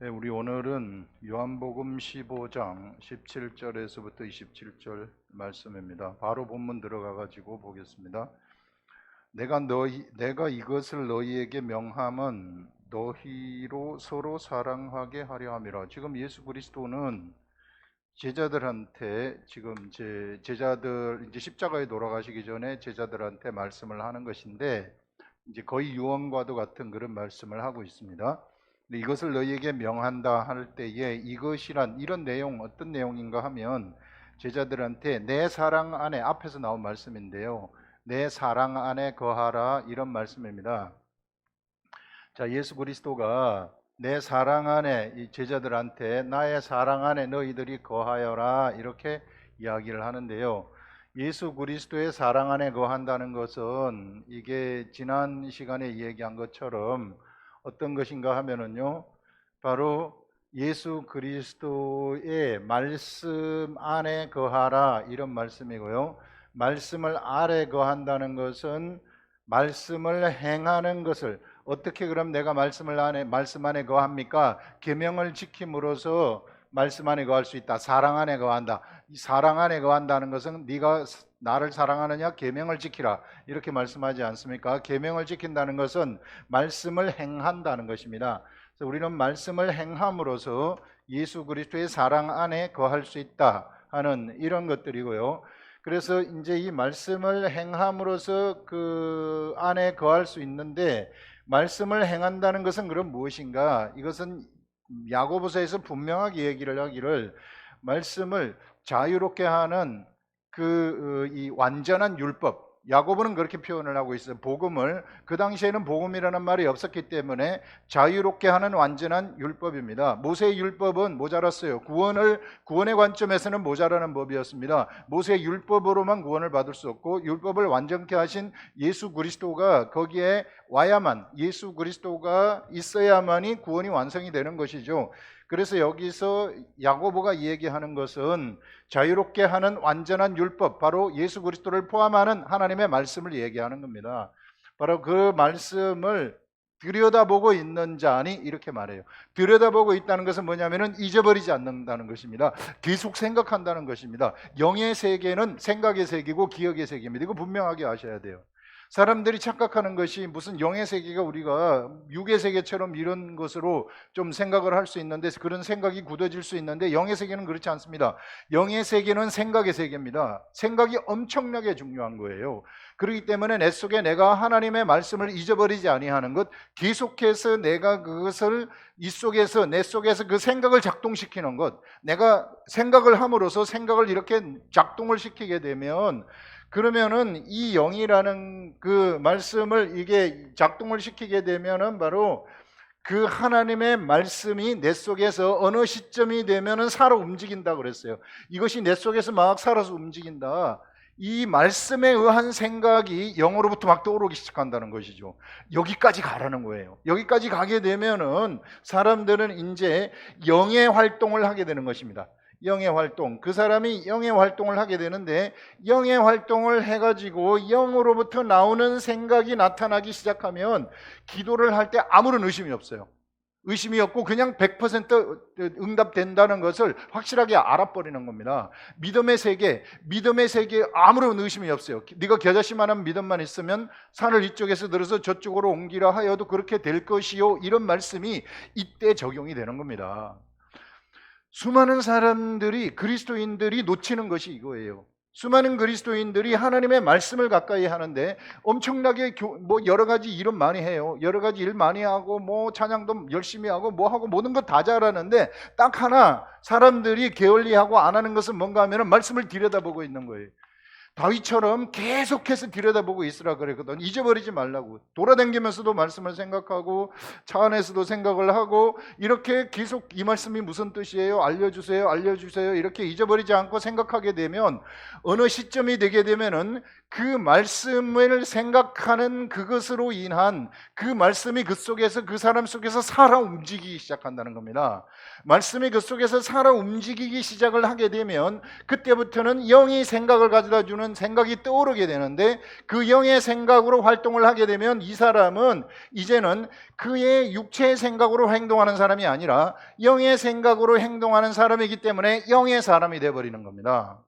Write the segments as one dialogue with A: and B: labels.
A: 네, 우리 오늘은 요한복음 15장 17절에서부터 27절 말씀입니다. 바로 본문 들어가 가지고 보겠습니다. 내가 이것을 너희에게 명함은 너희로 서로 사랑하게 하려 함이라. 지금 예수 그리스도는 제자들한테 지금 제자들 이제 십자가에 돌아가시기 전에 제자들한테 말씀을 하는 것인데 이제 거의 유언과도 같은 그런 말씀을 하고 있습니다. 이것을 너희에게 명한다 할 때에 이것이란 이런 내용 어떤 내용인가 하면 제자들한테 내 사랑 안에 앞에서 나온 말씀인데요. 내 사랑 안에 거하라 이런 말씀입니다. 자, 예수 그리스도가 내 사랑 안에 이 제자들한테 나의 사랑 안에 너희들이 거하여라 이렇게 이야기를 하는데요. 예수 그리스도의 사랑 안에 거한다는 것은 이게 지난 시간에 얘기한 것처럼 어떤 것인가 하면은요, 바로 예수 그리스도의 말씀 안에 거하라 이런 말씀이고요. 말씀을 아래 거한다는 것은 말씀을 행하는 것을 어떻게 그럼 내가 말씀 안에 거합니까? 계명을 지킴으로써 말씀 안에 거할 수 있다. 사랑 안에 거한다. 이 사랑 안에 거한다는 것은 네가 나를 사랑하느냐? 계명을 지키라. 이렇게 말씀하지 않습니까? 계명을 지킨다는 것은 말씀을 행한다는 것입니다. 그래서 우리는 말씀을 행함으로써 예수 그리스도의 사랑 안에 거할 수 있다 하는 이런 것들이고요. 그래서 이제 이 말씀을 행함으로써 그 안에 거할 수 있는데 말씀을 행한다는 것은 그럼 무엇인가? 이것은 야고보서에서 분명하게 얘기를 하기를 말씀을 자유롭게 하는 이 완전한 율법, 야고보는 그렇게 표현을 하고 있어요. 복음을, 그 당시에는 복음이라는 말이 없었기 때문에 자유롭게 하는 완전한 율법입니다. 모세의 율법은 모자랐어요. 구원의 관점에서는 모자라는 법이었습니다. 모세의 율법으로만 구원을 받을 수 없고 율법을 완전케 하신 예수 그리스도가 거기에 와야만, 예수 그리스도가 있어야만이 구원이 완성이 되는 것이죠. 그래서 여기서 야고보가 얘기하는 것은 자유롭게 하는 완전한 율법, 바로 예수 그리스도를 포함하는 하나님의 말씀을 얘기하는 겁니다. 바로 그 말씀을 들여다보고 있는 자니 이렇게 말해요. 들여다보고 있다는 것은 뭐냐면은 잊어버리지 않는다는 것입니다. 계속 생각한다는 것입니다. 영의 세계는 생각의 세계고 기억의 세계입니다. 이거 분명하게 아셔야 돼요. 사람들이 착각하는 것이 무슨 영의 세계가 우리가 육의 세계처럼 이런 것으로 좀 생각을 할 수 있는데 그런 생각이 굳어질 수 있는데 영의 세계는 그렇지 않습니다. 영의 세계는 생각의 세계입니다. 생각이 엄청나게 중요한 거예요. 그렇기 때문에 내 속에 내가 하나님의 말씀을 잊어버리지 아니하는 것, 계속해서 내가 그것을 내 속에서 그 생각을 작동시키는 것, 내가 생각을 함으로써 생각을 이렇게 작동을 시키게 되면 그러면은 이 영이라는 그 말씀을 이게 작동을 시키게 되면은 바로 그 하나님의 말씀이 내 속에서 어느 시점이 되면은 살아 움직인다 그랬어요. 이것이 내 속에서 막 살아서 움직인다. 이 말씀에 의한 생각이 영으로부터 막 떠오르기 시작한다는 것이죠. 여기까지 가라는 거예요. 여기까지 가게 되면은 사람들은 이제 영의 활동을 하게 되는 것입니다. 영의 활동, 그 사람이 영의 활동을 하게 되는데 영의 활동을 해가지고 영으로부터 나오는 생각이 나타나기 시작하면 기도를 할 때 아무런 의심이 없어요. 의심이 없고 그냥 100% 응답된다는 것을 확실하게 알아버리는 겁니다. 믿음의 세계에 아무런 의심이 없어요. 네가 겨자씨만한 믿음만 있으면 산을 이쪽에서 들어서 저쪽으로 옮기라 하여도 그렇게 될 것이요, 이런 말씀이 이때 적용이 되는 겁니다. 수많은 사람들이, 그리스도인들이 놓치는 것이 이거예요. 수많은 그리스도인들이 하나님의 말씀을 가까이 하는데 엄청나게 여러 가지 일은 많이 해요. 여러 가지 일 많이 하고 찬양도 열심히 하고 하고 모든 것 다 잘하는데 딱 하나 사람들이 게을리하고 안 하는 것은 뭔가 하면 말씀을 들여다보고 있는 거예요. 다윗처럼 계속해서 들여다보고 있으라 그랬거든. 잊어버리지 말라고. 돌아다니면서도 말씀을 생각하고 차 안에서도 생각을 하고 이렇게 계속 이 말씀이 무슨 뜻이에요? 알려주세요. 이렇게 잊어버리지 않고 생각하게 되면 어느 시점이 되게 되면은 그 말씀을 생각하는 그것으로 인한 그 말씀이 그 속에서, 그 사람 속에서 살아 움직이기 시작한다는 겁니다. 말씀이 그 속에서 살아 움직이기 시작을 하게 되면 그때부터는 영이 생각을 가져다 주는 있는 생각이 떠오르게 되는데, 그 영의 생각으로 활동을 하게 되면 이 사람은 이제는 그의 육체의 생각으로 행동하는 사람이 아니라 영의 생각으로 행동하는 사람이기 때문에 영의 사람이 되어버리는 겁니다.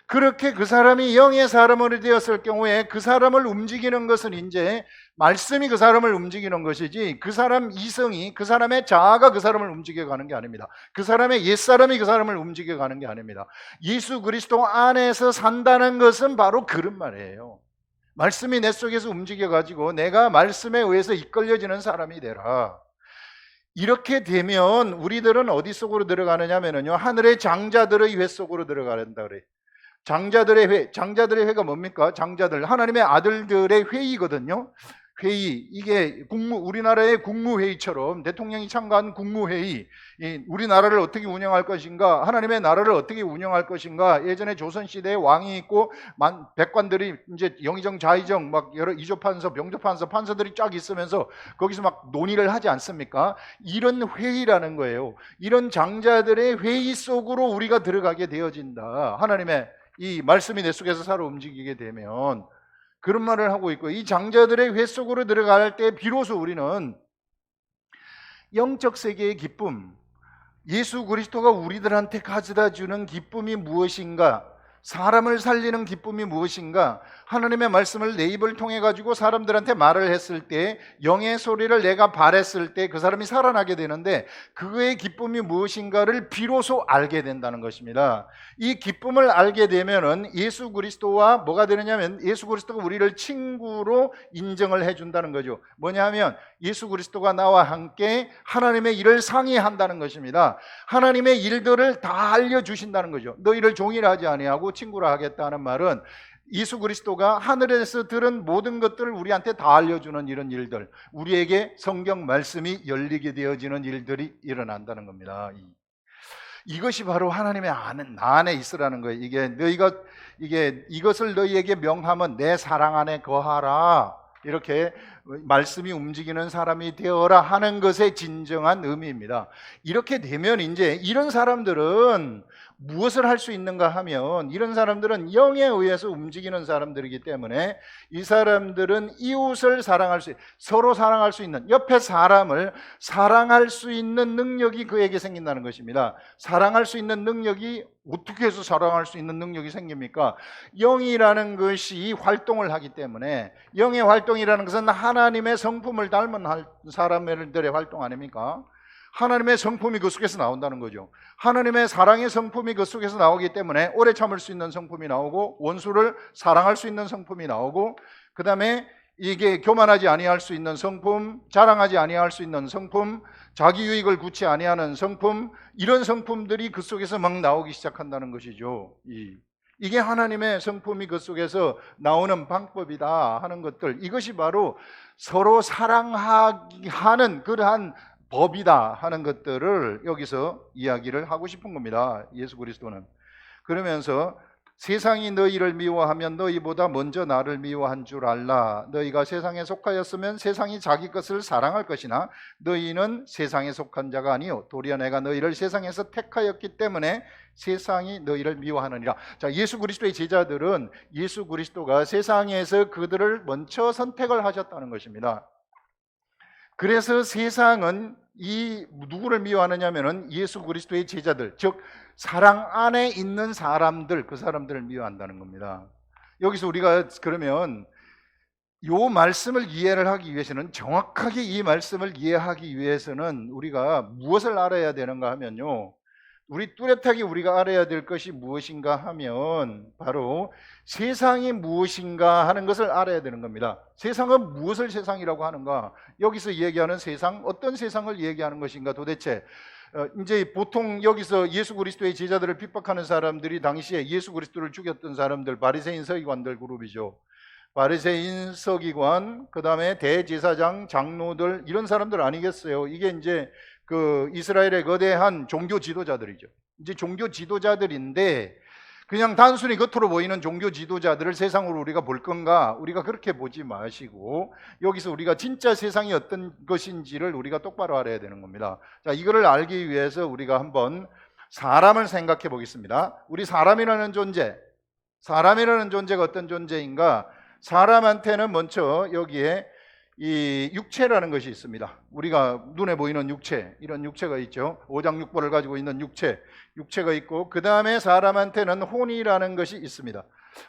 A: 그렇게 그 사람이 영의 사람으로 되었을 경우에 그 사람을 움직이는 것은 이제 말씀이 그 사람을 움직이는 것이지, 그 사람 이성이, 그 사람의 자아가 그 사람을 움직여가는 게 아닙니다. 그 사람의 옛사람이 그 사람을 움직여가는 게 아닙니다. 예수 그리스도 안에서 산다는 것은 바로 그런 말이에요. 말씀이 내 속에서 움직여가지고 내가 말씀에 의해서 이끌려지는 사람이 되라. 이렇게 되면 우리들은 어디 속으로 들어가느냐면요, 하늘의 장자들의 회 속으로 들어간다 그래요. 장자들의 회, 장자들의 회가 뭡니까? 장자들, 하나님의 아들들의 회의거든요. 회의, 이게 우리나라의 국무회의처럼 대통령이 참가한 국무회의, 우리나라를 어떻게 운영할 것인가, 하나님의 나라를 어떻게 운영할 것인가. 예전에 조선시대에 왕이 있고 백관들이 이제 영의정 자의정 막 여러 이조판서 병조판서 판서들이 쫙 있으면서 거기서 막 논의를 하지 않습니까? 이런 회의라는 거예요. 이런 장자들의 회의 속으로 우리가 들어가게 되어진다. 하나님의 이 말씀이 내 속에서 살아 움직이게 되면 그런 말을 하고 있고, 이 장자들의 회 속으로 들어갈 때 비로소 우리는 영적 세계의 기쁨, 예수 그리스도가 우리들한테 가져다 주는 기쁨이 무엇인가, 사람을 살리는 기쁨이 무엇인가, 하나님의 말씀을 내 입을 통해 가지고 사람들한테 말을 했을 때, 영의 소리를 내가 발했을 때 그 사람이 살아나게 되는데, 그의 기쁨이 무엇인가를 비로소 알게 된다는 것입니다. 이 기쁨을 알게 되면은 예수 그리스도와 뭐가 되느냐면, 예수 그리스도가 우리를 친구로 인정을 해준다는 거죠. 뭐냐면 예수 그리스도가 나와 함께 하나님의 일을 상의한다는 것입니다. 하나님의 일들을 다 알려주신다는 거죠. 너희를 종이라 하지 아니하고 친구라 하겠다는 말은 예수 그리스도가 하늘에서 들은 모든 것들을 우리한테 다 알려주는 이런 일들, 우리에게 성경 말씀이 열리게 되어지는 일들이 일어난다는 겁니다. 이것이 바로 하나님의 나 안에 있으라는 거예요. 이것을 너희에게 명하면 내 사랑 안에 거하라, 이렇게 말씀이 움직이는 사람이 되어라 하는 것의 진정한 의미입니다. 이렇게 되면 이제 이런 사람들은 무엇을 할 수 있는가 하면, 이런 사람들은 영에 의해서 움직이는 사람들이기 때문에 이 사람들은 이웃을 사랑할 수, 서로 사랑할 수 있는, 옆에 사람을 사랑할 수 있는 능력이 그에게 생긴다는 것입니다. 사랑할 수 있는 능력이, 어떻게 해서 사랑할 수 있는 능력이 생깁니까? 영이라는 것이 활동을 하기 때문에, 영의 활동이라는 것은 하나님의 성품을 닮은 사람들의 활동 아닙니까? 하나님의 성품이 그 속에서 나온다는 거죠. 하나님의 사랑의 성품이 그 속에서 나오기 때문에 오래 참을 수 있는 성품이 나오고, 원수를 사랑할 수 있는 성품이 나오고, 그 다음에 이게 교만하지 아니할 수 있는 성품, 자랑하지 아니할 수 있는 성품, 자기 유익을 구치 아니하는 성품, 이런 성품들이 그 속에서 막 나오기 시작한다는 것이죠. 이게 하나님의 성품이 그 속에서 나오는 방법이다 하는 것들, 이것이 바로 서로 사랑하는 그러한 법이다 하는 것들을 여기서 이야기를 하고 싶은 겁니다. 예수 그리스도는 그러면서 세상이 너희를 미워하면 너희보다 먼저 나를 미워한 줄 알라. 너희가 세상에 속하였으면 세상이 자기 것을 사랑할 것이나 너희는 세상에 속한 자가 아니요 도리어 내가 너희를 세상에서 택하였기 때문에 세상이 너희를 미워하느니라. 자, 예수 그리스도의 제자들은 예수 그리스도가 세상에서 그들을 먼저 선택을 하셨다는 것입니다. 그래서 세상은 누구를 미워하느냐면은 예수 그리스도의 제자들, 즉 사랑 안에 있는 사람들, 그 사람들을 미워한다는 겁니다. 여기서 우리가 그러면 이 말씀을 이해를 하기 위해서는, 정확하게 이 말씀을 이해하기 위해서는 우리가 무엇을 알아야 되는가 하면요, 우리 뚜렷하게 우리가 알아야 될 것이 무엇인가 하면 바로 세상이 무엇인가 하는 것을 알아야 되는 겁니다. 세상은 무엇을 세상이라고 하는가? 여기서 얘기하는 세상, 어떤 세상을 얘기하는 것인가? 도대체 이제 보통 여기서 예수 그리스도의 제자들을 핍박하는 사람들이 당시에 예수 그리스도를 죽였던 사람들, 바리새인 서기관들 그룹이죠. 바리새인 서기관, 그 다음에 대제사장, 장로들, 이런 사람들 아니겠어요? 이게 이제 그 이스라엘의 거대한 종교 지도자들이죠. 이제 종교 지도자들인데, 그냥 단순히 겉으로 보이는 종교 지도자들을 세상으로 우리가 볼 건가? 우리가 그렇게 보지 마시고 여기서 우리가 진짜 세상이 어떤 것인지를 우리가 똑바로 알아야 되는 겁니다. 자, 이거를 알기 위해서 우리가 한번 사람을 생각해 보겠습니다. 우리 사람이라는 존재, 사람이라는 존재가 어떤 존재인가? 사람한테는 먼저 여기에 이 육체라는 것이 있습니다. 우리가 눈에 보이는 육체, 이런 육체가 있죠. 오장육부를 가지고 있는 육체가 있고, 그 다음에 사람한테는 혼이라는 것이 있습니다.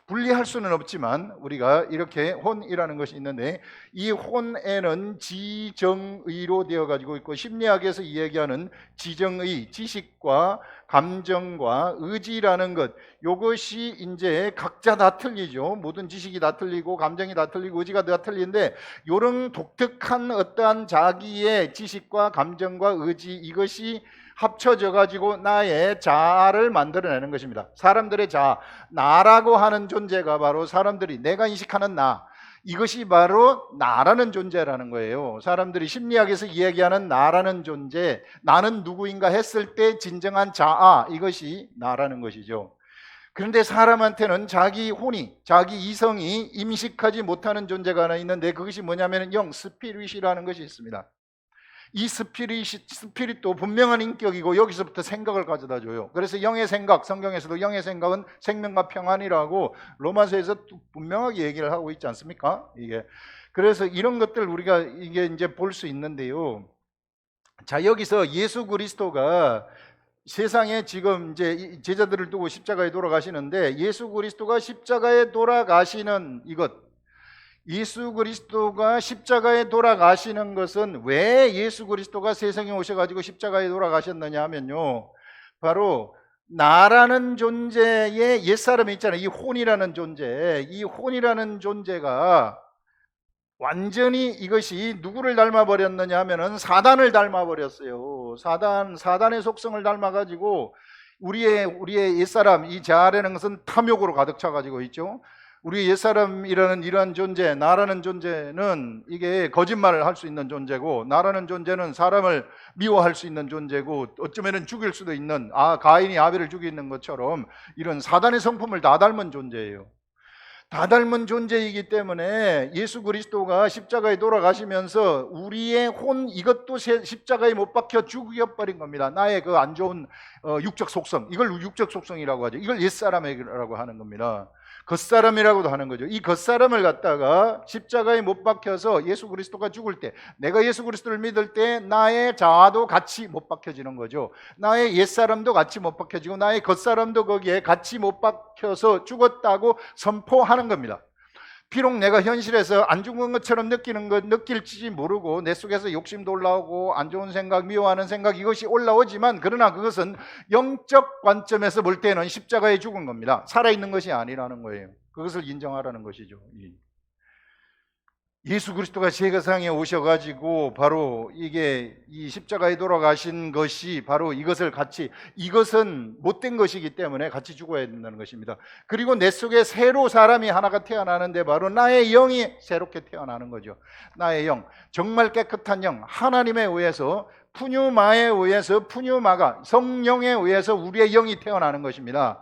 A: 분리할 수는 없지만 우리가 이렇게 혼이라는 것이 있는데, 이 혼에는 지정의로 되어 가지고 있고, 심리학에서 이야기하는 지정의, 지식과 감정과 의지라는 것, 이것이 이제 각자 다 틀리죠. 모든 지식이 다 틀리고 감정이 다 틀리고 의지가 다 틀린데, 이런 독특한 어떠한 자기의 지식과 감정과 의지, 이것이 합쳐져 가지고 나의 자아를 만들어내는 것입니다. 사람들의 자아, 나라고 하는 존재가 바로 사람들이 내가 인식하는 나, 이것이 바로 나라는 존재라는 거예요. 사람들이 심리학에서 이야기하는 나라는 존재, 나는 누구인가 했을 때 진정한 자아, 이것이 나라는 것이죠. 그런데 사람한테는 자기 혼이, 자기 이성이 임식하지 못하는 존재가 하나 있는데, 그것이 뭐냐면 영, 스피릿이라는 것이 있습니다. 이 스피릿도 분명한 인격이고 여기서부터 생각을 가져다 줘요. 그래서 영의 생각, 성경에서도 영의 생각은 생명과 평안이라고 로마서에서 분명하게 얘기를 하고 있지 않습니까? 이게 그래서 이런 것들 우리가 이게 이제 볼 수 있는데요. 자, 여기서 예수 그리스도가 세상에 지금 이제 제자들을 두고 십자가에 돌아가시는데, 예수 그리스도가 십자가에 돌아가시는 이것, 예수 그리스도가 십자가에 돌아가시는 것은 왜 예수 그리스도가 세상에 오셔가지고 십자가에 돌아가셨느냐 하면요, 바로 나라는 존재의 옛사람이 있잖아요. 이 혼이라는 존재, 이 혼이라는 존재가 완전히 이것이 누구를 닮아버렸느냐 하면은 사단을 닮아버렸어요. 사단의 속성을 닮아가지고 우리의 옛사람, 이 자아라는 것은 탐욕으로 가득 차가지고 있죠. 우리 옛사람이라는 이러한 존재, 나라는 존재는 이게 거짓말을 할 수 있는 존재고, 나라는 존재는 사람을 미워할 수 있는 존재고, 어쩌면 죽일 수도 있는, 가인이 아벨을 죽이는 것처럼 이런 사단의 성품을 다 닮은 존재예요. 다 닮은 존재이기 때문에 예수 그리스도가 십자가에 돌아가시면서 우리의 혼, 이것도 십자가에 못 박혀 죽여버린 겁니다. 나의 그 안 좋은 육적 속성, 이걸 육적 속성이라고 하죠. 이걸 옛사람이라고 하는 겁니다. 겉사람이라고도 하는 거죠. 이 겉사람을 갖다가 십자가에 못 박혀서 예수 그리스도가 죽을 때, 내가 예수 그리스도를 믿을 때 나의 자아도 같이 못 박혀지는 거죠. 나의 옛사람도 같이 못 박혀지고 나의 겉사람도 거기에 같이 못 박혀서 죽었다고 선포하는 겁니다. 비록 내가 현실에서 안 죽은 것처럼 느낄지 모르고 내 속에서 욕심도 올라오고 안 좋은 생각, 미워하는 생각, 이것이 올라오지만, 그러나 그것은 영적 관점에서 볼 때는 십자가에 죽은 겁니다. 살아있는 것이 아니라는 거예요. 그것을 인정하라는 것이죠. 예수 그리스도가 세상에 오셔가지고 바로 이게 이 십자가에 돌아가신 것이 바로 이것은 못된 것이기 때문에 같이 죽어야 된다는 것입니다. 그리고 내 속에 새로 사람이 하나가 태어나는데 바로 나의 영이 새롭게 태어나는 거죠. 나의 영, 정말 깨끗한 영, 하나님에 의해서 푸뉴마가 성령에 의해서 우리의 영이 태어나는 것입니다.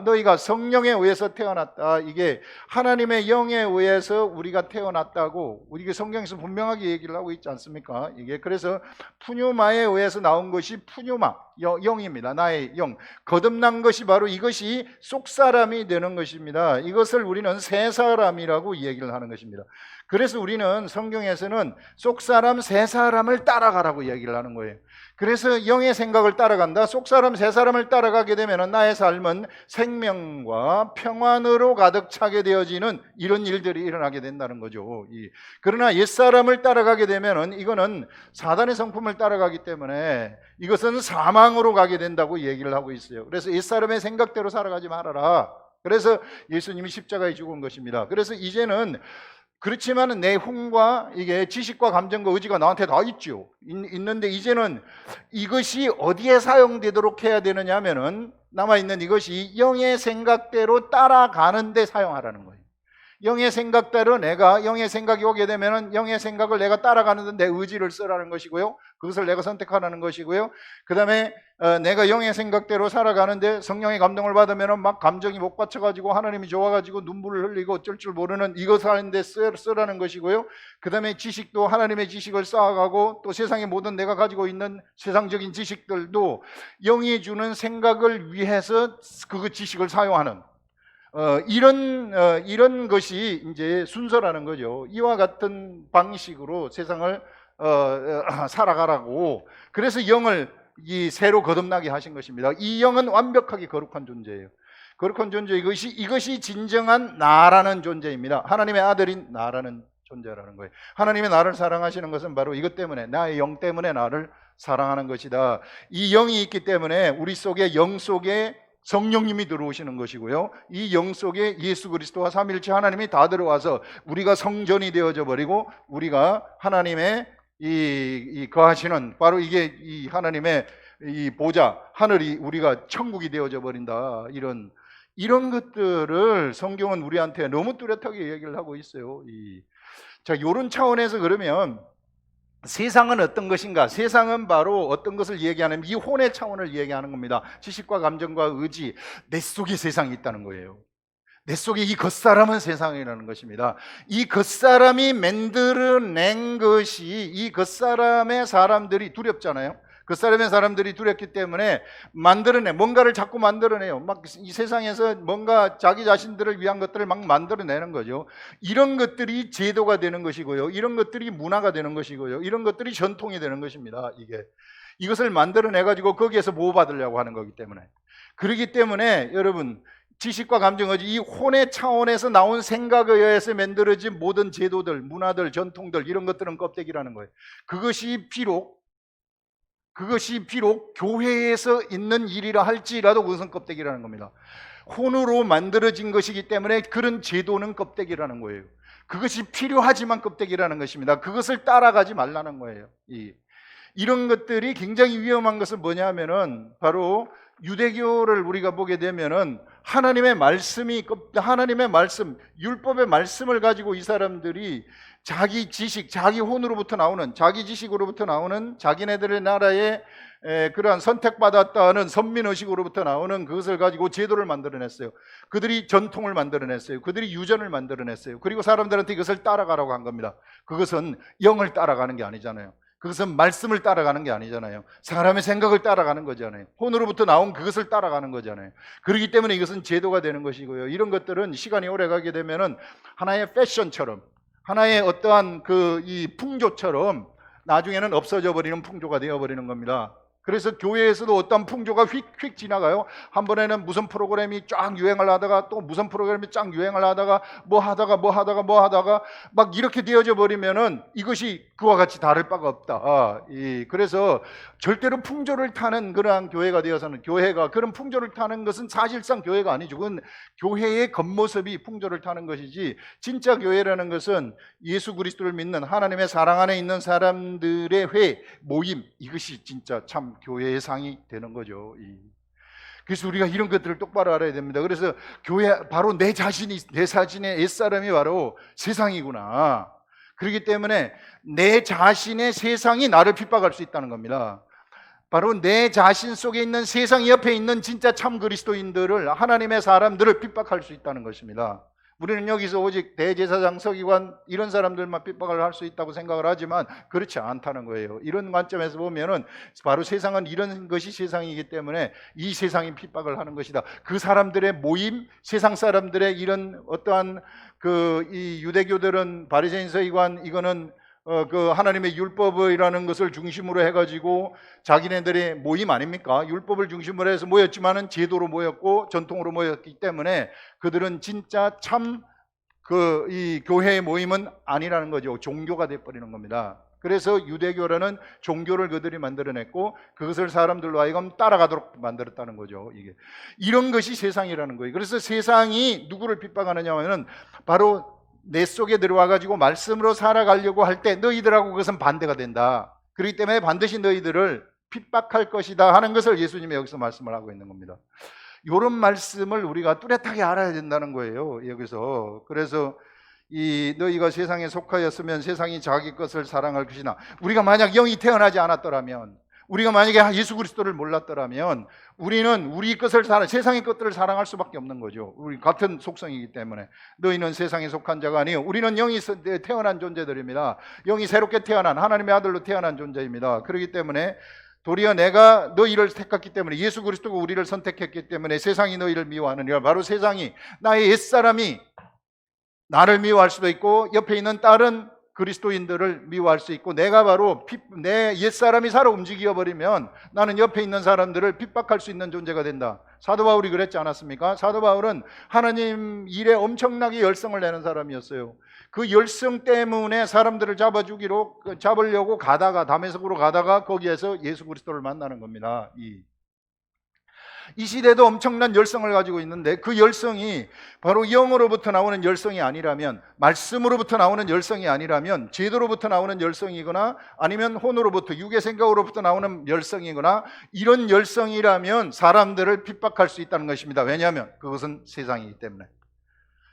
A: 너희가 성령에 의해서 태어났다, 이게 하나님의 영에 의해서 우리가 태어났다고 우리가 성경에서 분명하게 얘기를 하고 있지 않습니까? 이게 그래서 푸뉴마에 의해서 나온 것이 푸뉴마, 영입니다. 나의 영, 거듭난 것이 바로 이것이 속사람이 되는 것입니다. 이것을 우리는 새 사람이라고 얘기를 하는 것입니다. 그래서 우리는 성경에서는 속사람, 새 사람을 따라가라고 얘기를 하는 거예요. 그래서 영의 생각을 따라간다, 속사람, 새 사람을 따라가게 되면 나의 삶은 생명과 평안으로 가득 차게 되어지는 이런 일들이 일어나게 된다는 거죠. 그러나 옛사람을 따라가게 되면 이거는 사단의 성품을 따라가기 때문에 이것은 사망으로 가게 된다고 얘기를 하고 있어요. 그래서 옛사람의 생각대로 살아가지 말아라. 그래서 예수님이 십자가에 죽은 것입니다. 그래서 이제는 그렇지만 내 혼과 이게 지식과 감정과 의지가 나한테 다 있죠. 있는데 이제는 이것이 어디에 사용되도록 해야 되느냐 하면은, 남아있는 이것이 영의 생각대로 따라가는 데 사용하라는 거예요. 영의 생각대로 내가, 영의 생각이 오게 되면은 영의 생각을 내가 따라가는 데 내 의지를 쓰라는 것이고요. 그것을 내가 선택하라는 것이고요. 그 다음에 내가 영의 생각대로 살아가는데 성령의 감동을 받으면은 막 감정이 목받쳐가지고 하나님이 좋아가지고 눈물을 흘리고 어쩔 줄 모르는 이것을 하는데 쓰라는 것이고요. 그 다음에 지식도 하나님의 지식을 쌓아가고, 또 세상의 모든 내가 가지고 있는 세상적인 지식들도 영이 주는 생각을 위해서 그 지식을 사용하는, 이런 것이 이제 순서라는 거죠. 이와 같은 방식으로 세상을 살아가라고. 그래서 영을 이 새로 거듭나게 하신 것입니다. 이 영은 완벽하게 거룩한 존재예요. 거룩한 존재, 이것이 진정한 나라는 존재입니다. 하나님의 아들인 나라는 존재라는 거예요. 하나님의 나를 사랑하시는 것은 바로 이것 때문에, 나의 영 때문에 나를 사랑하는 것이다. 이 영이 있기 때문에 우리 속에, 영 속에 성령님이 들어오시는 것이고요, 이 영 속에 예수 그리스도와 삼위일체 하나님이 다 들어와서 우리가 성전이 되어져 버리고, 우리가 하나님의 이 거하시는, 바로 이게 이 하나님의 이 보좌, 하늘이 우리가 천국이 되어져 버린다. 이런 것들을 성경은 우리한테 너무 뚜렷하게 얘기를 하고 있어요. 자, 이런 차원에서 그러면 세상은 어떤 것인가? 세상은 바로 어떤 것을 얘기하는, 이 혼의 차원을 얘기하는 겁니다. 지식과 감정과 의지, 내 속에 세상이 있다는 거예요. 내 속에 이 겉사람은 세상이라는 것입니다. 이 겉사람이 만들어낸 것이, 이 겉사람의 사람들이 두렵잖아요. 겉사람의 사람들이 두렵기 때문에 뭔가를 자꾸 만들어내요. 막 이 세상에서 뭔가 자기 자신들을 위한 것들을 막 만들어내는 거죠. 이런 것들이 제도가 되는 것이고요, 이런 것들이 문화가 되는 것이고요, 이런 것들이 전통이 되는 것입니다. 이것을 만들어내가지고 거기에서 보호받으려고 하는 거기 때문에. 그렇기 때문에 여러분, 지식과 감정의 이 혼의 차원에서 나온 생각에 의해서 만들어진 모든 제도들, 문화들, 전통들, 이런 것들은 껍데기라는 거예요. 그것이 비록 교회에서 있는 일이라 할지라도 그것은 껍데기라는 겁니다. 혼으로 만들어진 것이기 때문에 그런 제도는 껍데기라는 거예요. 그것이 필요하지만 껍데기라는 것입니다. 그것을 따라가지 말라는 거예요. 이런 것들이 굉장히 위험한 것은 뭐냐면은, 바로 유대교를 우리가 보게 되면은 하나님의 말씀, 율법의 말씀을 가지고 이 사람들이 자기 지식, 자기 혼으로부터 나오는, 자기 지식으로부터 나오는, 자기네들의 나라의 그러한 선택받았다는 선민의식으로부터 나오는 그것을 가지고 제도를 만들어냈어요. 그들이 전통을 만들어냈어요. 그들이 유전을 만들어냈어요. 그리고 사람들한테 이것을 따라가라고 한 겁니다. 그것은 영을 따라가는 게 아니잖아요. 그것은 말씀을 따라가는 게 아니잖아요. 사람의 생각을 따라가는 거잖아요. 혼으로부터 나온 그것을 따라가는 거잖아요. 그렇기 때문에 이것은 제도가 되는 것이고요, 이런 것들은 시간이 오래 가게 되면은 하나의 패션처럼, 하나의 어떠한 이 풍조처럼 나중에는 없어져 버리는 풍조가 되어 버리는 겁니다. 그래서 교회에서도 어떤 풍조가 휙휙 지나가요. 한 번에는 무슨 프로그램이 쫙 유행을 하다가 또 무슨 프로그램이 쫙 유행을 하다가 뭐 하다가 막 이렇게 되어져 버리면은 이것이 그와 같이 다를 바가 없다. 그래서 절대로 풍조를 타는 그러한 교회가 되어서는, 교회가 그런 풍조를 타는 것은 사실상 교회가 아니죠. 그건 교회의 겉모습이 풍조를 타는 것이지, 진짜 교회라는 것은 예수 그리스도를 믿는 하나님의 사랑 안에 있는 사람들의 모임, 이것이 진짜 참 교회의 상이 되는 거죠. 그래서 우리가 이런 것들을 똑바로 알아야 됩니다. 그래서 교회, 바로 내 자신의 옛사람이 바로 세상이구나. 그렇기 때문에 내 자신의 세상이 나를 핍박할 수 있다는 겁니다. 바로 내 자신 속에 있는 세상 옆에 있는 진짜 참 그리스도인들을, 하나님의 사람들을 핍박할 수 있다는 것입니다. 우리는 여기서 오직 대제사장, 서기관 이런 사람들만 핍박을 할 수 있다고 생각을 하지만 그렇지 않다는 거예요. 이런 관점에서 보면은 바로 세상은 이런 것이 세상이기 때문에 이 세상이 핍박을 하는 것이다. 그 사람들의 모임, 세상 사람들의 이런 어떠한 이 유대교들은, 바리새인, 서기관, 이거는 그 하나님의 율법이라는 것을 중심으로 해가지고 자기네들의 모임 아닙니까? 율법을 중심으로 해서 모였지만은 제도로 모였고 전통으로 모였기 때문에 그들은 진짜 참 이 교회의 모임은 아니라는 거죠. 종교가 돼버리는 겁니다. 그래서 유대교라는 종교를 그들이 만들어냈고 그것을 사람들로 하여금 따라가도록 만들었다는 거죠. 이런 것이 세상이라는 거예요. 그래서 세상이 누구를 핍박하느냐 하면은 바로 내 속에 들어와 가지고 말씀으로 살아가려고 할 때 너희들하고 그것은 반대가 된다. 그렇기 때문에 반드시 너희들을 핍박할 것이다 하는 것을 예수님이 여기서 말씀을 하고 있는 겁니다. 이런 말씀을 우리가 뚜렷하게 알아야 된다는 거예요, 여기서. 그래서 너희가 세상에 속하였으면 세상이 자기 것을 사랑할 것이나, 우리가 만약 영이 태어나지 않았더라면, 우리가 만약에 예수 그리스도를 몰랐더라면 우리는 우리 것을 세상의 것들을 사랑할 수밖에 없는 거죠. 우리 같은 속성이기 때문에. 너희는 세상에 속한 자가 아니요, 우리는 영이 태어난 존재들입니다. 영이 새롭게 태어난 하나님의 아들로 태어난 존재입니다. 그렇기 때문에 도리어 내가 너희를 택했기 때문에, 예수 그리스도가 우리를 선택했기 때문에 세상이 너희를 미워하느니라. 바로 세상이, 나의 옛사람이 나를 미워할 수도 있고 옆에 있는 다른 그리스도인들을 미워할 수 있고, 내가 바로 내 옛사람이 살아 움직여 버리면 나는 옆에 있는 사람들을 핍박할 수 있는 존재가 된다. 사도 바울이 그랬지 않았습니까? 사도 바울은 하나님 일에 엄청나게 열성을 내는 사람이었어요. 그 열성 때문에 사람들을 잡으려고 가다가, 다메섹으로 가다가 거기에서 예수 그리스도를 만나는 겁니다. 이 시대도 엄청난 열성을 가지고 있는데, 그 열성이 바로 영으로부터 나오는 열성이 아니라면, 말씀으로부터 나오는 열성이 아니라면, 제도로부터 나오는 열성이거나 아니면 혼으로부터, 육의 생각으로부터 나오는 열성이거나, 이런 열성이라면 사람들을 핍박할 수 있다는 것입니다. 왜냐하면 그것은 세상이기 때문에.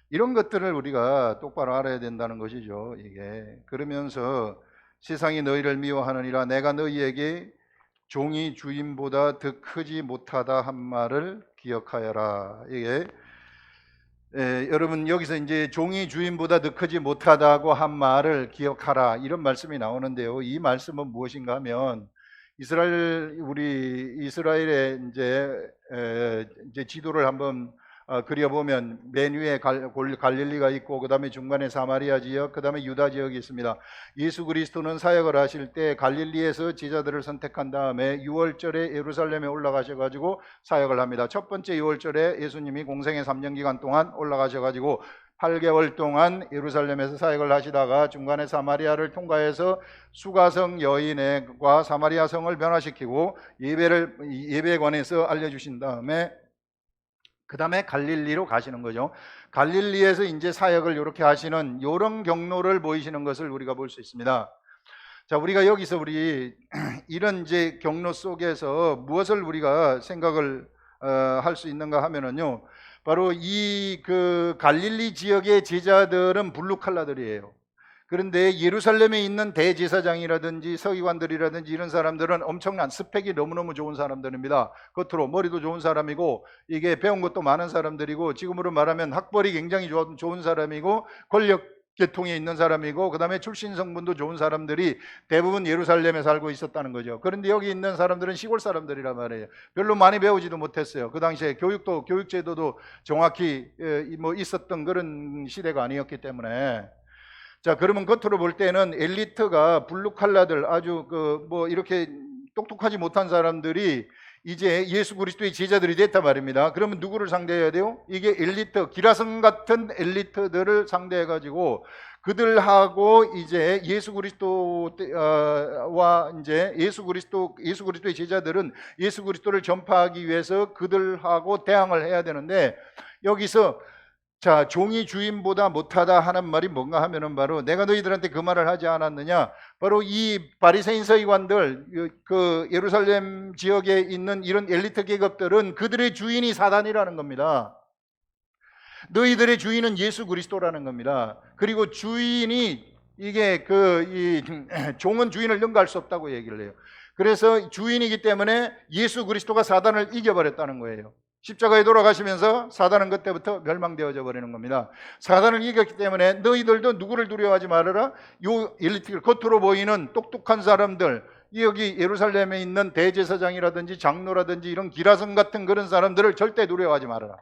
A: 이런 것들을 우리가 똑바로 알아야 된다는 것이죠. 이게 그러면서 세상이 너희를 미워하느니라 내가 너희에게 종이 주인보다 더 크지 못하다 한 말을 기억하여라. 이게 여러분, 여기서 이제 종이 주인보다 더 크지 못하다고 한 말을 기억하라, 이런 말씀이 나오는데요. 이 말씀은 무엇인가 하면, 우리 이스라엘의 이제 지도를 한번 그려보면 맨 위에 갈릴리가 있고, 그 다음에 중간에 사마리아 지역, 그 다음에 유다 지역이 있습니다. 예수 그리스도는 사역을 하실 때 갈릴리에서 제자들을 선택한 다음에 6월절에 예루살렘에 올라가셔가지고 사역을 합니다. 첫 번째 6월절에 예수님이 공생의 3년 기간 동안 올라가셔가지고 8개월 동안 예루살렘에서 사역을 하시다가 중간에 사마리아를 통과해서 수가성 여인과 사마리아 성을 변화시키고 예배관에서 알려주신 다음에 그 다음에 갈릴리로 가시는 거죠. 갈릴리에서 이제 사역을 이렇게 하시는 이런 경로를 보이시는 것을 우리가 볼 수 있습니다. 자, 우리가 여기서 이런 이제 경로 속에서 무엇을 우리가 생각을 할 수 있는가 하면은요, 바로 그 갈릴리 지역의 제자들은 블루 칼라들이에요. 그런데 예루살렘에 있는 대제사장이라든지 서기관들이라든지 이런 사람들은 엄청난 스펙이 너무너무 좋은 사람들입니다. 겉으로 머리도 좋은 사람이고, 이게 배운 것도 많은 사람들이고, 지금으로 말하면 학벌이 굉장히 좋은 사람이고, 권력 계통에 있는 사람이고, 그 다음에 출신 성분도 좋은 사람들이 대부분 예루살렘에 살고 있었다는 거죠. 그런데 여기 있는 사람들은 시골 사람들이란 말이에요. 별로 많이 배우지도 못했어요. 그 당시에 교육제도도 정확히 있었던 그런 시대가 아니었기 때문에. 자, 그러면 겉으로 볼 때는 엘리트가 블루 칼라들, 아주 이렇게 똑똑하지 못한 사람들이 이제 예수 그리스도의 제자들이 됐단 말입니다. 그러면 누구를 상대해야 돼요? 이게 엘리트, 기라성 같은 엘리트들을 상대해 가지고 그들하고 이제 예수 그리스도와 이제 예수 그리스도의 제자들은 예수 그리스도를 전파하기 위해서 그들하고 대항을 해야 되는데, 여기서 자, 종이 주인보다 못하다 하는 말이 뭔가 하면은, 바로 내가 너희들한테 그 말을 하지 않았느냐, 바로 이 바리새인 서기관들, 그 예루살렘 지역에 있는 이런 엘리트 계급들은 그들의 주인이 사단이라는 겁니다. 너희들의 주인은 예수 그리스도라는 겁니다. 그리고 주인이, 이게 종은 주인을 능가할 수 없다고 얘기를 해요. 그래서 주인이기 때문에 예수 그리스도가 사단을 이겨버렸다는 거예요. 십자가에 돌아가시면서 사단은 그때부터 멸망되어져 버리는 겁니다. 사단을 이겼기 때문에 너희들도 누구를 두려워하지 말아라. 요 엘리트, 겉으로 보이는 똑똑한 사람들, 여기 예루살렘에 있는 대제사장이라든지 장로라든지 이런 기라성 같은 그런 사람들을 절대 두려워하지 말아라.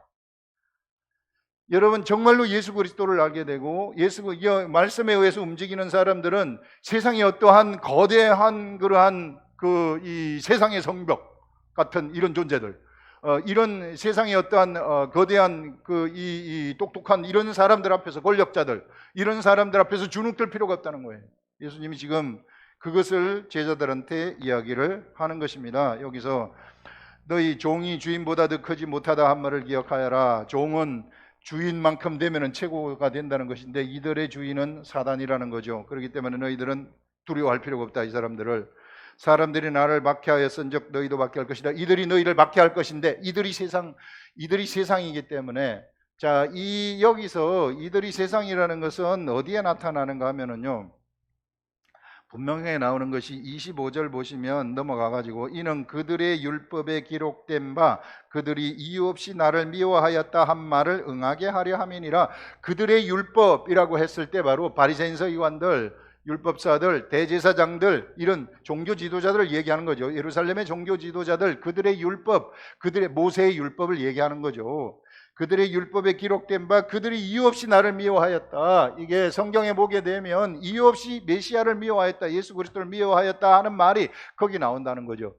A: 여러분, 정말로 예수 그리스도를 알게 되고 말씀에 의해서 움직이는 사람들은 세상에 어떠한 거대한 그러한 이 세상의 성벽 같은 이런 존재들, 이런 세상의 어떠한 거대한 이 똑똑한 이런 사람들 앞에서, 권력자들, 이런 사람들 앞에서 주눅들 필요가 없다는 거예요. 예수님이 지금 그것을 제자들한테 이야기를 하는 것입니다. 여기서 너희 종이 주인보다 더 크지 못하다 한 말을 기억하여라. 종은 주인만큼 되면 최고가 된다는 것인데, 이들의 주인은 사단이라는 거죠. 그렇기 때문에 너희들은 두려워할 필요가 없다. 이 사람들이 나를 박해하였은즉 너희도 박해할 것이다. 이들이 너희를 박해할 것인데, 이들이 세상이기 때문에. 자, 여기서 이들이 세상이라는 것은 어디에 나타나는가 하면은요, 분명하게 나오는 것이 25절 보시면 넘어가가지고, 이는 그들의 율법에 기록된 바 그들이 이유 없이 나를 미워하였다 한 말을 응하게 하려 함이니라. 그들의 율법이라고 했을 때 바로 바리새인 서기관들, 율법사들, 대제사장들, 이런 종교 지도자들을 얘기하는 거죠. 예루살렘의 종교 지도자들, 그들의 율법, 그들의 모세의 율법을 얘기하는 거죠. 그들의 율법에 기록된 바 그들이 이유 없이 나를 미워하였다. 이게 성경에 보게 되면 이유 없이 메시아를 미워하였다, 예수 그리스도를 미워하였다 하는 말이 거기 나온다는 거죠.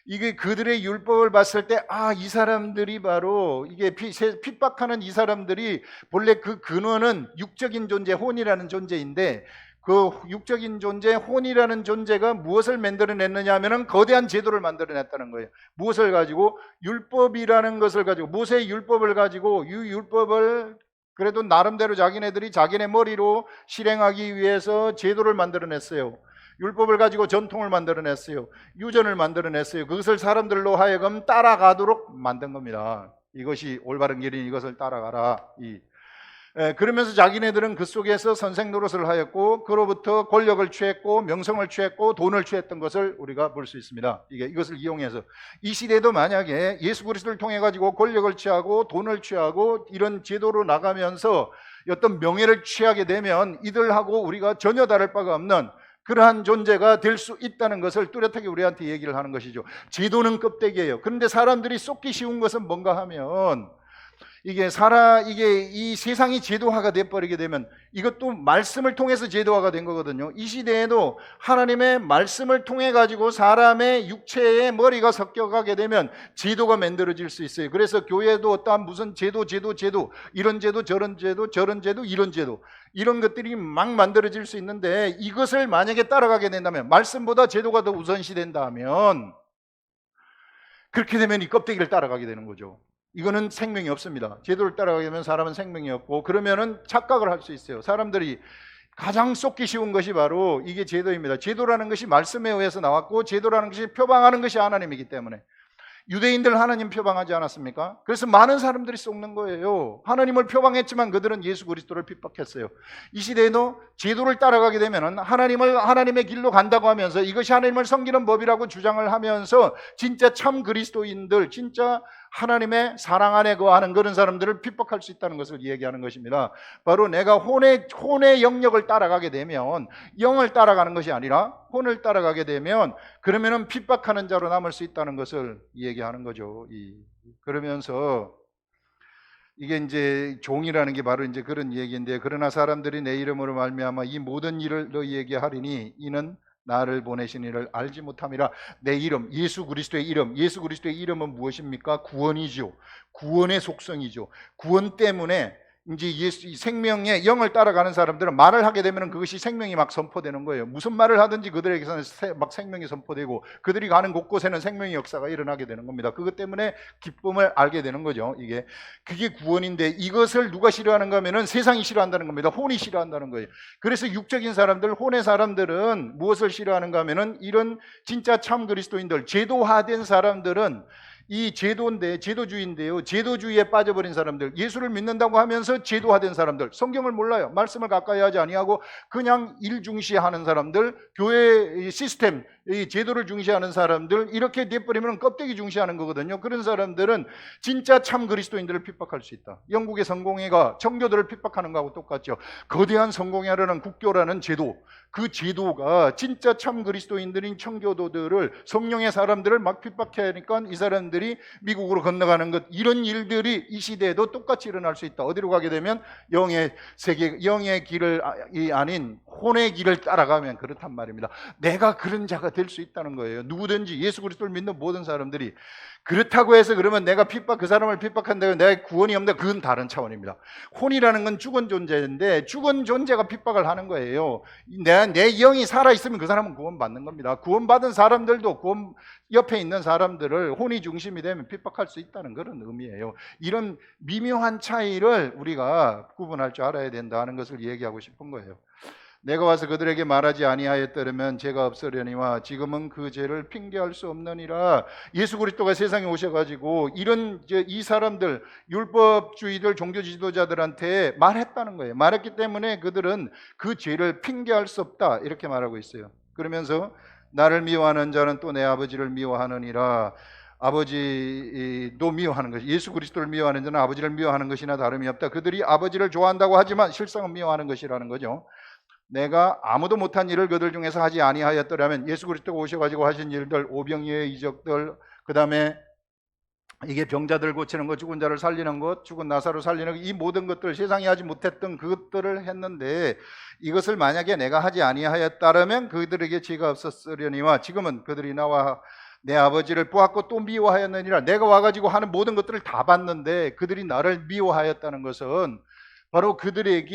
A: 이게 그들의 율법을 봤을 때, 이 사람들이 바로 이게 핍박하는 이 사람들이 본래 그 근원은 육적인 존재, 혼이라는 존재인데, 그 육적인 존재, 혼이라는 존재가 무엇을 만들어냈느냐 하면은 거대한 제도를 만들어냈다는 거예요. 무엇을 가지고? 율법이라는 것을 가지고, 모세의 율법을 가지고, 이 율법을 그래도 나름대로 자기네들이 자기네 머리로 실행하기 위해서 제도를 만들어냈어요. 율법을 가지고 전통을 만들어냈어요. 유전을 만들어냈어요. 그것을 사람들로 하여금 따라가도록 만든 겁니다. 이것이 올바른 길인 이것을 따라가라. 그러면서 자기네들은 그 속에서 선생 노릇을 하였고, 그로부터 권력을 취했고, 명성을 취했고, 돈을 취했던 것을 우리가 볼 수 있습니다. 이것을 이용해서 이 시대도 만약에 예수 그리스도를 통해 가지고 권력을 취하고 돈을 취하고 이런 제도로 나가면서 어떤 명예를 취하게 되면 이들하고 우리가 전혀 다를 바가 없는 그러한 존재가 될 수 있다는 것을 뚜렷하게 우리한테 얘기를 하는 것이죠. 제도는 껍데기예요. 그런데 사람들이 쏟기 쉬운 것은 뭔가 하면, 이게 이 세상이 제도화가 돼버리게 되면 이것도 말씀을 통해서 제도화가 된 거거든요. 이 시대에도 하나님의 말씀을 통해 가지고 사람의 육체의 머리가 섞여가게 되면 제도가 만들어질 수 있어요. 그래서 교회도 어떠한 무슨 제도, 이런 제도, 저런 제도, 이런 제도, 이런 것들이 막 만들어질 수 있는데, 이것을 만약에 따라가게 된다면, 말씀보다 제도가 더 우선시 된다면, 그렇게 되면 이 껍데기를 따라가게 되는 거죠. 이거는 생명이 없습니다. 제도를 따라가게 되면 사람은 생명이 없고, 그러면은 착각을 할 수 있어요. 사람들이 가장 쏟기 쉬운 것이 바로 이게 제도입니다. 제도라는 것이 말씀에 의해서 나왔고, 제도라는 것이 표방하는 것이 하나님이기 때문에. 유대인들 하나님 표방하지 않았습니까? 그래서 많은 사람들이 쏟는 거예요. 하나님을 표방했지만 그들은 예수 그리스도를 핍박했어요. 이 시대에도 제도를 따라가게 되면 하나님의 길로 간다고 하면서 이것이 하나님을 섬기는 법이라고 주장을 하면서 진짜 참 그리스도인들, 진짜 하나님의 사랑 안에 거하는 그런 사람들을 핍박할 수 있다는 것을 얘기하는 것입니다. 바로 내가 혼의 영역을 따라가게 되면, 영을 따라가는 것이 아니라 혼을 따라가게 되면, 그러면은 핍박하는 자로 남을 수 있다는 것을 얘기하는 거죠. 그러면서 이게 이제 종이라는 게 바로 이제 그런 얘기인데, 그러나 사람들이 내 이름으로 말미암아 이 모든 일을 너희에게 하리니 이는 나를 보내신 이를 알지 못함이라. 내 이름, 예수 그리스도의 이름, 예수 그리스도의 이름은 무엇입니까? 구원이죠. 구원의 속성이죠. 구원 때문에 이제 예수 생명의 영을 따라가는 사람들은 말을 하게 되면 그것이 생명이 막 선포되는 거예요. 무슨 말을 하든지 그들에게서는 막 생명이 선포되고, 그들이 가는 곳곳에는 생명의 역사가 일어나게 되는 겁니다. 그것 때문에 기쁨을 알게 되는 거죠. 그게 구원인데, 이것을 누가 싫어하는가 하면은 세상이 싫어한다는 겁니다. 혼이 싫어한다는 거예요. 그래서 육적인 사람들, 혼의 사람들은 무엇을 싫어하는가 하면은 이런 진짜 참 그리스도인들, 제도화된 사람들은 이 제도주의인데요. 제도주의에 빠져버린 사람들, 예수를 믿는다고 하면서 제도화된 사람들, 성경을 몰라요. 말씀을 가까이 하지 아니하고 그냥 일 중시하는 사람들, 교회 시스템, 이 제도를 중시하는 사람들, 이렇게 돼버리면 껍데기 중시하는 거거든요. 그런 사람들은 진짜 참 그리스도인들을 핍박할 수 있다. 영국의 성공회가 청교도를 핍박하는 거하고 똑같죠. 거대한 성공회라는 국교라는 제도, 그 제도가 진짜 참 그리스도인들인 청교도들을, 성령의 사람들을 막 핍박하니까 이 사람들이 미국으로 건너가는 것, 이런 일들이 이 시대에도 똑같이 일어날 수 있다. 어디로 가게 되면 영의 세계, 영의 길을 아닌 혼의 길을 따라가면 그렇단 말입니다. 내가 그런 자가 될 수 있다는 거예요. 누구든지 예수 그리스도를 믿는 모든 사람들이. 그렇다고 해서 그러면 내가 그 사람을 핍박한다고 내가 구원이 없다, 그건 다른 차원입니다. 혼이라는 건 죽은 존재인데, 죽은 존재가 핍박을 하는 거예요. 내 영이 살아있으면 그 사람은 구원받는 겁니다. 구원받은 사람들도 구원 옆에 있는 사람들을 혼이 중심이 되면 핍박할 수 있다는 그런 의미예요. 이런 미묘한 차이를 우리가 구분할 줄 알아야 된다는 것을 얘기하고 싶은 거예요. 내가 와서 그들에게 말하지 아니하였더라면 죄가 없으려니와 지금은 그 죄를 핑계할 수 없느니라. 예수 그리스도가 세상에 오셔가지고 이 사람들, 율법주의들, 종교 지도자들한테 말했다는 거예요. 말했기 때문에 그들은 그 죄를 핑계할 수 없다, 이렇게 말하고 있어요. 그러면서 나를 미워하는 자는 또 내 아버지를 미워하느니라. 아버지도 미워하는 것이, 예수 그리스도를 미워하는 자는 아버지를 미워하는 것이나 다름이 없다. 그들이 아버지를 좋아한다고 하지만 실상은 미워하는 것이라는 거죠. 내가 아무도 못한 일을 그들 중에서 하지 아니하였더라면, 예수 그리스도가 오셔가지고 하신 일들, 오병이어의 이적들, 그 다음에 이게 병자들 고치는 것, 죽은 자를 살리는 것, 죽은 나사로 살리는 것, 이 모든 것들, 세상이 하지 못했던 그것들을 했는데, 이것을 만약에 내가 하지 아니하였다면 그들에게 죄가 없었으려니와, 지금은 그들이 나와 내 아버지를 보았고 또 미워하였느니라. 내가 와가지고 하는 모든 것들을 다 봤는데 그들이 나를 미워하였다는 것은 바로 그들이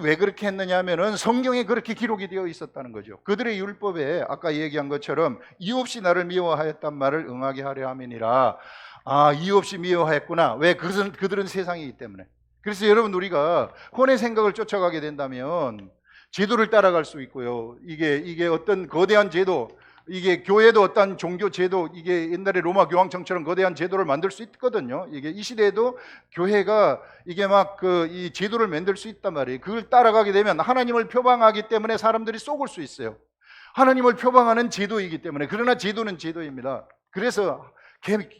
A: 왜 그렇게 했느냐 하면은 성경에 그렇게 기록이 되어 있었다는 거죠. 그들의 율법에 아까 얘기한 것처럼 이유 없이 나를 미워하였단 말을 응하게 하려 함이니라. 아, 이유 없이 미워했구나. 왜? 그들은 세상이기 때문에. 그래서 여러분, 우리가 혼의 생각을 쫓아가게 된다면 제도를 따라갈 수 있고요. 이게 어떤 거대한 제도, 이게 교회도 어떤 종교 제도, 이게 옛날에 로마 교황청처럼 거대한 제도를 만들 수 있거든요. 이게 이 시대에도 교회가 이게 막 이 제도를 만들 수 있단 말이에요. 그걸 따라가게 되면 하나님을 표방하기 때문에 사람들이 속을 수 있어요. 하나님을 표방하는 제도이기 때문에. 그러나 제도는 제도입니다. 그래서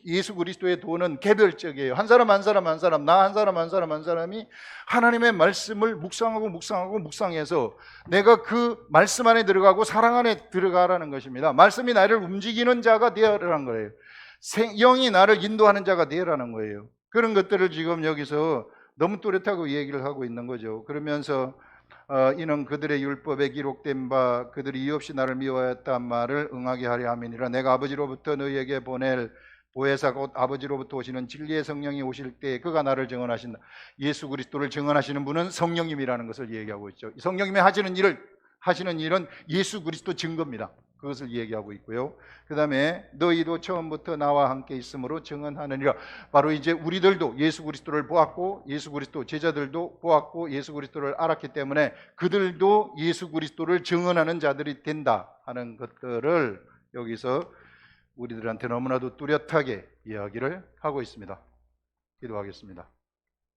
A: 예수 그리스도의 도는 개별적이에요. 한 사람 한 사람 한 사람, 나 한 사람 한 사람 한 사람이 하나님의 말씀을 묵상해서 내가 그 말씀 안에 들어가고 사랑 안에 들어가라는 것입니다. 말씀이 나를 움직이는 자가 되어라는 거예요. 영이 나를 인도하는 자가 되어라는 거예요. 그런 것들을 지금 여기서 너무 뚜렷하고 얘기를 하고 있는 거죠. 그러면서 이는 그들의 율법에 기록된 바 그들이 이유 없이 나를 미워했단 말을 응하게 하려 함이니라. 내가 아버지로부터 너희에게 보낼 보혜사 곧 아버지로부터 오시는 진리의 성령이 오실 때 그가 나를 증언하신다. 예수 그리스도를 증언하시는 분은 성령님이라는 것을 얘기하고 있죠. 성령님이 하시는 일은 예수 그리스도 증거입니다. 그것을 얘기하고 있고요. 그 다음에 너희도 처음부터 나와 함께 있으므로 증언하느니라. 바로 이제 우리들도 예수 그리스도를 보았고 예수 그리스도 제자들도 보았고 예수 그리스도를 알았기 때문에 그들도 예수 그리스도를 증언하는 자들이 된다 하는 것들을 여기서 우리들한테 너무나도 뚜렷하게 이야기를 하고 있습니다. 기도하겠습니다.